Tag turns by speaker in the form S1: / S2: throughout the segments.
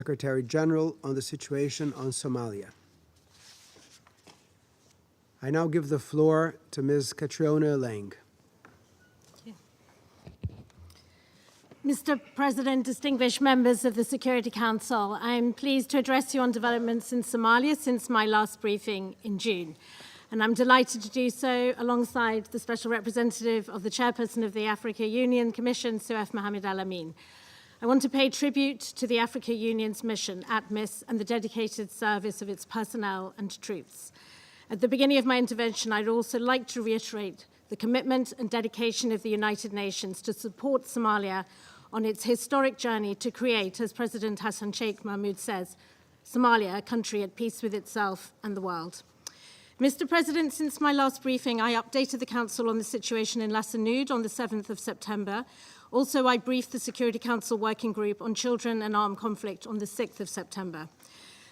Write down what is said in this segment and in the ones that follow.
S1: Secretary-General on the situation on Somalia. I now give the floor to Ms. Catriona Laing.
S2: Mr. President, distinguished members of the Security Council, I'm pleased to address you on developments in Somalia since my last briefing in June. And I'm delighted to do so alongside the Special Representative of the Chairperson of the Africa Union Commission, Suef Mohamed Al-Amin. I want to pay tribute to the Africa Union's mission, ATMIS, and the dedicated service of its personnel and troops. At the beginning of my intervention, I'd also like to reiterate the commitment and dedication of the United Nations to support Somalia on its historic journey to create, as President Hassan Sheikh Mahmoud says, Somalia, a country at peace with itself and the world. Mr. President, since my last briefing, I updated the Council on the situation in Laascaanood on the 7th of September. Also, I briefed the Security Council Working Group on Children and Armed Conflict on the 6th of September.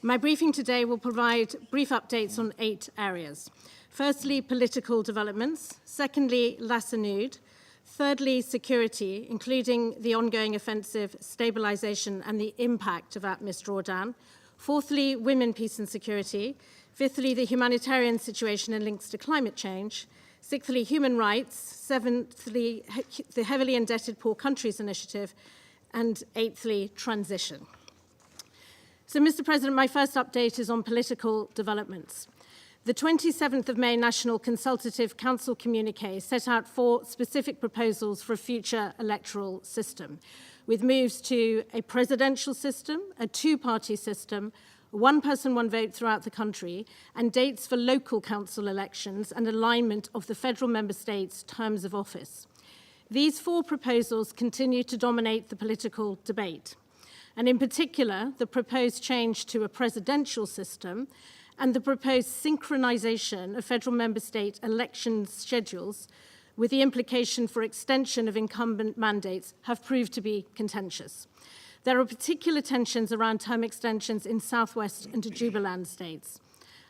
S2: My briefing today will provide brief updates on 8 areas. Firstly, political developments. Secondly, Laascaanood. Thirdly, security, including the ongoing offensive, stabilisation, and the impact of ATMIS drawdown. Fourthly, women, peace and security. Fifthly, the humanitarian situation and links to climate change. Sixthly, human rights. Seventhly, the heavily indebted poor countries initiative. And eighthly, transition. So, Mr. President, my first update is on political developments. The 27th of May National Consultative Council communique set out 4 specific proposals for a future electoral system, with moves to a presidential system, a 2-party system, one-person, one-vote throughout the country, and dates for local council elections and alignment of the federal member states' terms of office. These 4 proposals continue to dominate the political debate, and in particular, the proposed change to a presidential system and the proposed synchronization of federal member state election schedules with the implication for extension of incumbent mandates have proved to be contentious. There are particular tensions around term extensions in Southwest and Jubaland states.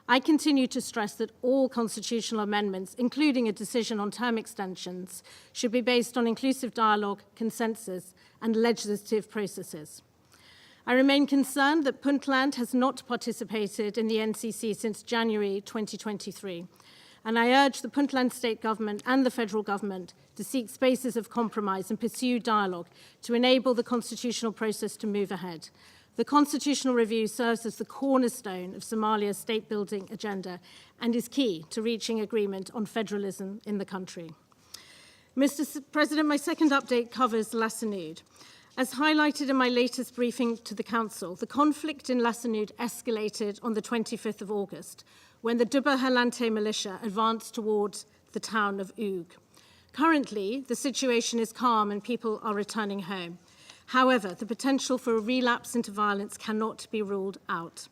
S2: I continue to stress that all constitutional amendments, including a decision on term extensions, should be based on inclusive dialogue, consensus, and legislative processes. I remain concerned that Puntland has not participated in the NCC since January 2023, and I urge the Puntland state government and the federal government to seek spaces of compromise and pursue dialogue to enable the constitutional process to move ahead. The constitutional review serves as the cornerstone of Somalia's state-building agenda and is key to reaching agreement on federalism in the country. Mr. President, my second update covers Laascaanood. As highlighted in my latest briefing to the Council, the conflict in Laascaanood escalated on the 25th of August, when the Dhusamareb militia advanced towards the town of Oog. Currently, the situation is calm and people are returning home. However, the potential for a relapse into violence cannot be ruled out.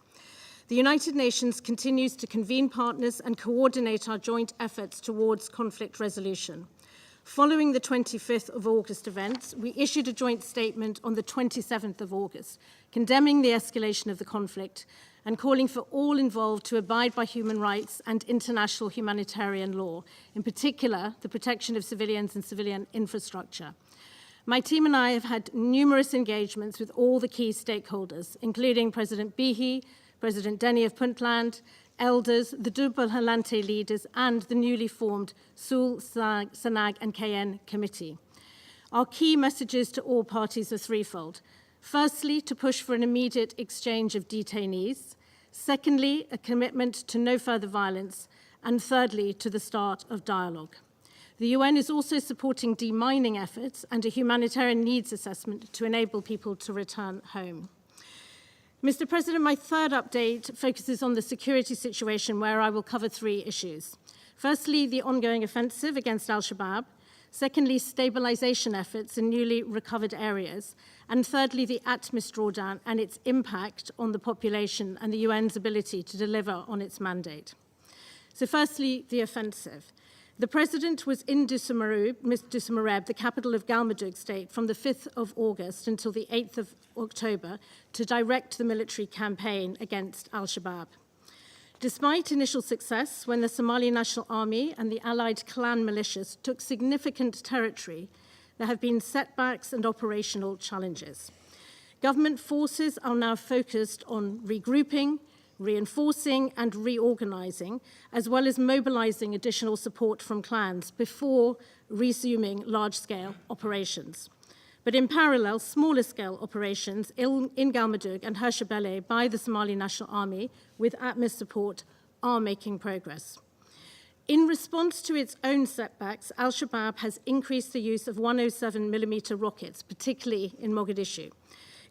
S2: The United Nations continues to convene partners and coordinate our joint efforts towards conflict resolution. Following the 25th of August events, we issued a joint statement on the 27th of August, condemning the escalation of the conflict and calling for all involved to abide by human rights and international humanitarian law, in particular, the protection of civilians and civilian infrastructure. My team and I have had numerous engagements with all the key stakeholders, including President Bihi, President Denny of Puntland, elders, the Dhusamareb leaders, and the newly formed Sul, Sanag, and KN committee. Our key messages to all parties are threefold. Firstly, to push for an immediate exchange of detainees. Secondly, a commitment to no further violence. And thirdly, to the start of dialogue. The UN is also supporting demining efforts and a humanitarian needs assessment to enable people to return home. Mr. President, my third update focuses on the security situation, where I will cover 3 issues. Firstly, the ongoing offensive against Al-Shabaab. Secondly, stabilisation efforts in newly recovered areas. And thirdly, the ATMIS drawdown and its impact on the population and the UN's ability to deliver on its mandate. So firstly, the offensive. The President was in Dhusamareb, the capital of Galmudug state, from the 5th of August until the 8th of October to direct the military campaign against Al-Shabaab. Despite initial success, when the Somali National Army and the allied clan militias took significant territory, there have been setbacks and operational challenges. Government forces are now focused on regrouping, reinforcing and reorganising, as well as mobilising additional support from clans before resuming large-scale operations. But in parallel, smaller-scale operations in Galmudug and Hirshabelle by the Somali National Army with ATMIS support are making progress. In response to its own setbacks, Al-Shabaab has increased the use of 107mm rockets, particularly in Mogadishu.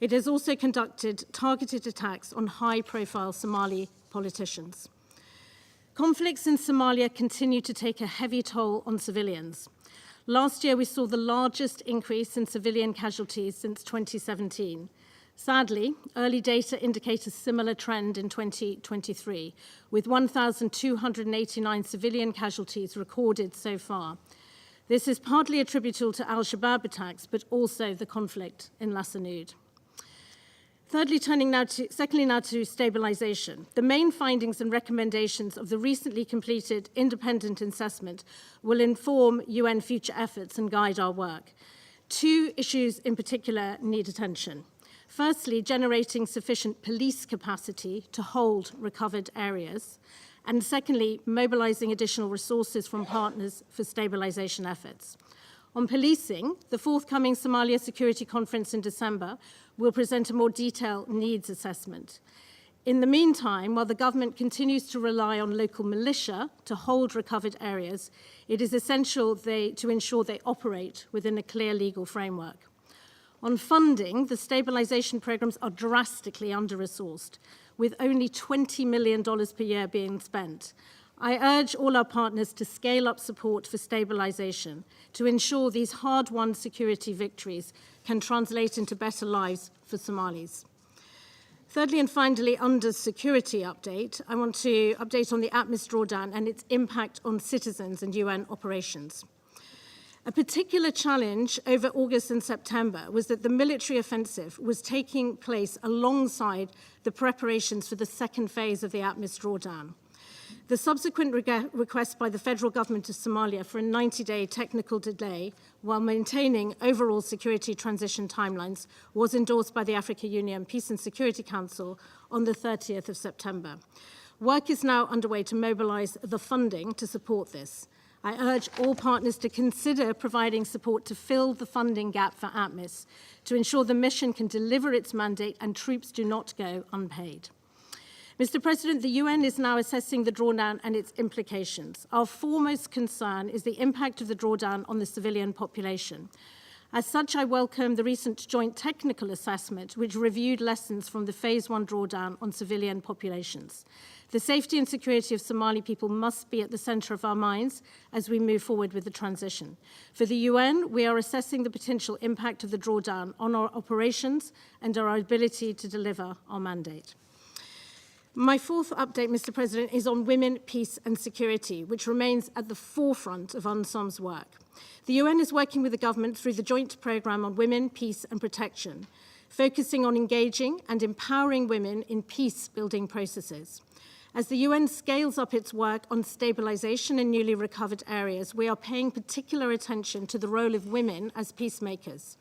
S2: It has also conducted targeted attacks on high-profile Somali politicians. Conflicts in Somalia continue to take a heavy toll on civilians. Last year, we saw the largest increase in civilian casualties since 2017. Sadly, early data indicate a similar trend in 2023, with 1,289 civilian casualties recorded so far. This is partly attributable to Al-Shabaab attacks, but also the conflict in Laascaanood. Secondly, now to stabilisation. The main findings and recommendations of the recently completed independent assessment will inform UN future efforts and guide our work. Two issues in particular need attention. Firstly, generating sufficient police capacity to hold recovered areas. And secondly, mobilising additional resources from partners for stabilisation efforts. On policing, the forthcoming Somalia Security Conference in December will present a more detailed needs assessment. In the meantime, while the government continues to rely on local militia to hold recovered areas, it is essential to ensure they operate within a clear legal framework. On funding, the stabilisation programmes are drastically under-resourced, with only $20 million per year being spent. I urge all our partners to scale up support for stabilisation to ensure these hard-won security victories can translate into better lives for Somalis. Thirdly and finally, under security update, I want to update on the ATMIS drawdown and its impact on citizens and UN operations. A particular challenge over August and September was that the military offensive was taking place alongside the preparations for the second phase of the ATMIS drawdown. The subsequent request by the federal government of Somalia for a 90-day technical delay while maintaining overall security transition timelines was endorsed by the African Union Peace and Security Council on the 30th of September. Work is now underway to mobilise the funding to support this. I urge all partners to consider providing support to fill the funding gap for ATMIS to ensure the mission can deliver its mandate and troops do not go unpaid. Mr. President, the UN is now assessing the drawdown and its implications. Our foremost concern is the impact of the drawdown on the civilian population. As such, I welcome the recent joint technical assessment, which reviewed lessons from the Phase 1 drawdown on civilian populations. The safety and security of Somali people must be at the centre of our minds as we move forward with the transition. For the UN, we are assessing the potential impact of the drawdown on our operations and our ability to deliver our mandate. My fourth update, Mr. President, is on women, peace and security, which remains at the forefront of UNSOM's work. The UN is working with the government through the joint programme on women, peace and protection, focusing on engaging and empowering women in peace-building processes. As the UN scales up its work on stabilisation in newly recovered areas, we are paying particular attention to the role of women as peacemakers.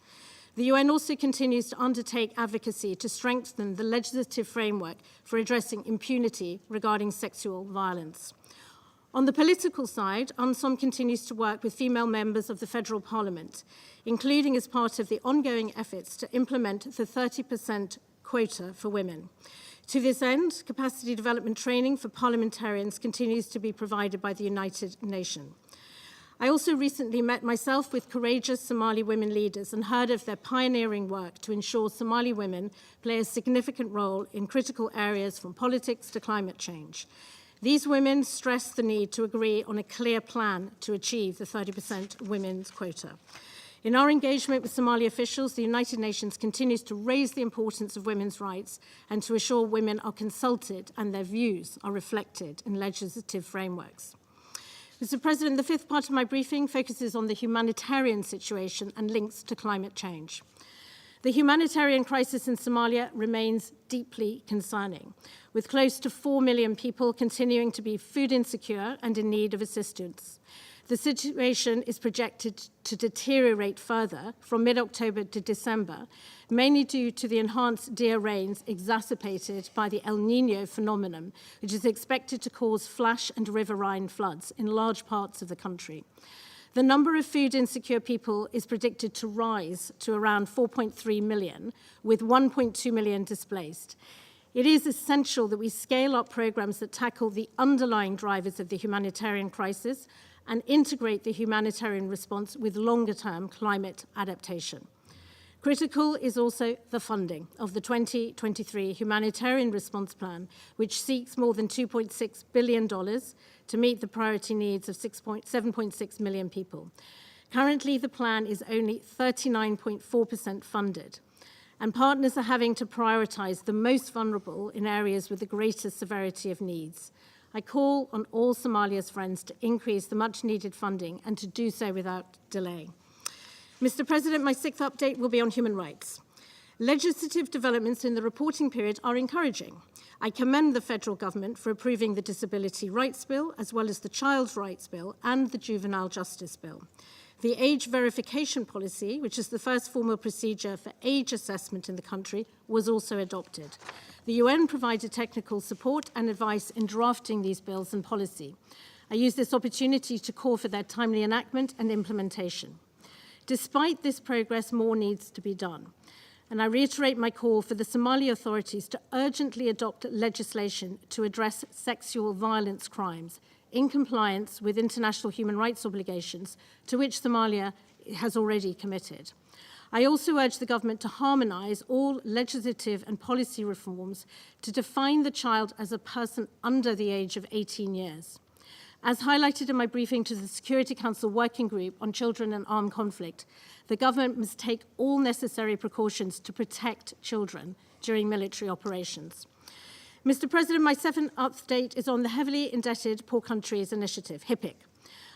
S2: The UN also continues to undertake advocacy to strengthen the legislative framework for addressing impunity regarding sexual violence. On the political side, UNSOM continues to work with female members of the Federal Parliament, including as part of the ongoing efforts to implement the 30% quota for women. To this end, capacity development training for parliamentarians continues to be provided by the United Nations. I also recently met myself with courageous Somali women leaders and heard of their pioneering work to ensure Somali women play a significant role in critical areas from politics to climate change. These women stress the need to agree on a clear plan to achieve the 30% women's quota. In our engagement with Somali officials, the United Nations continues to raise the importance of women's rights and to assure women are consulted and their views are reflected in legislative frameworks. Mr. President, the fifth part of my briefing focuses on the humanitarian situation and links to climate change. The humanitarian crisis in Somalia remains deeply concerning, with close to 4 million people continuing to be food insecure and in need of assistance. The situation is projected to deteriorate further from mid-October to December, mainly due to the enhanced deer rains exacerbated by the El Niño phenomenon, which is expected to cause flash and riverine floods in large parts of the country. The number of food insecure people is predicted to rise to around 4.3 million, with 1.2 million displaced. It is essential that we scale up programs that tackle the underlying drivers of the humanitarian crisis and integrate the humanitarian response with longer-term climate adaptation. Critical is also the funding of the 2023 Humanitarian Response Plan, which seeks more than $2.6 billion to meet the priority needs of 7.6 million people. Currently, the plan is only 39.4% funded, and partners are having to prioritize the most vulnerable in areas with the greatest severity of needs. I call on all Somalia's friends to increase the much-needed funding and to do so without delay. Mr. President, my sixth update will be on human rights. Legislative developments in the reporting period are encouraging. I commend the federal government for approving the Disability Rights Bill, as well as the Child's Rights Bill and the Juvenile Justice Bill. The age verification policy, which is the first formal procedure for age assessment in the country, was also adopted. The UN provided technical support and advice in drafting these bills and policy. I use this opportunity to call for their timely enactment and implementation. Despite this progress, more needs to be done. And I reiterate my call for the Somali authorities to urgently adopt legislation to address sexual violence crimes in compliance with international human rights obligations to which Somalia has already committed. I also urge the government to harmonise all legislative and policy reforms to define the child as a person under the age of 18 years. As highlighted in my briefing to the Security Council Working Group on Children and Armed Conflict, the government must take all necessary precautions to protect children during military operations. Mr. President, my seventh update is on the Heavily Indebted Poor Countries Initiative, HIPC.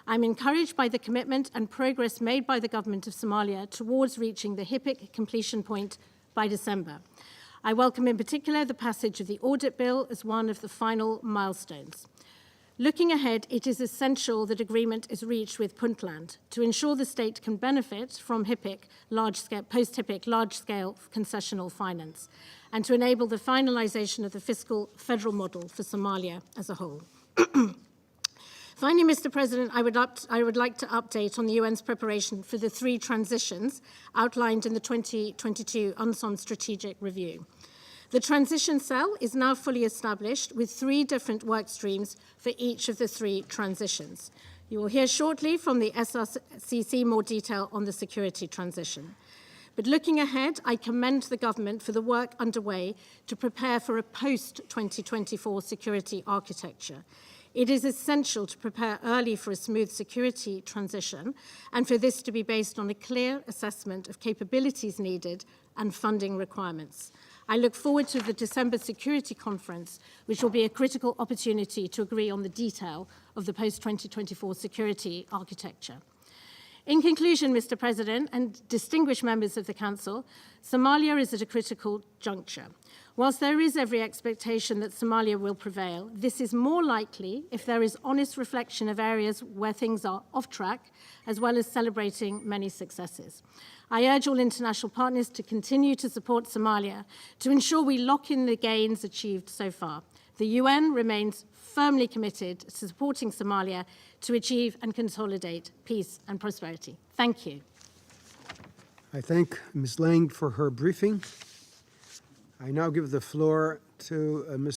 S2: I'm encouraged by the commitment and progress made by the government of Somalia towards reaching the HIPC completion point by December. I welcome in particular the passage of the audit bill as one of the final milestones. Looking ahead, it is essential that agreement is reached with Puntland to ensure the state can benefit from HIPC, post-HIPC large-scale concessional finance, and to enable the finalization of the fiscal federal model for Somalia as a whole. Finally, Mr. President, I would like to update on the UN's preparation for the 3 transitions outlined in the 2022 UNSOM strategic review. The transition cell is now fully established with 3 different work streams for each of the 3 transitions. You will hear shortly from the SRCC more detail on the security transition. But looking ahead, I commend the government for the work underway to prepare for a post-2024 security architecture. It is essential to prepare early for a smooth security transition and for this to be based on a clear assessment of capabilities needed and funding requirements. I look forward to the December Security Conference, which will be a critical opportunity to agree on the detail of the post-2024 security architecture. In conclusion, Mr. President and distinguished members of the Council, Somalia is at a critical juncture. Whilst there is every expectation that Somalia will prevail, this is more likely if there is honest reflection of areas where things are off track, as well as celebrating many successes. I urge all international partners to continue to support Somalia to ensure we lock in the gains achieved so far. The UN remains firmly committed to supporting Somalia to achieve and consolidate peace and prosperity. Thank you.
S1: I thank Ms. Laing for her briefing. I now give the floor to Ms.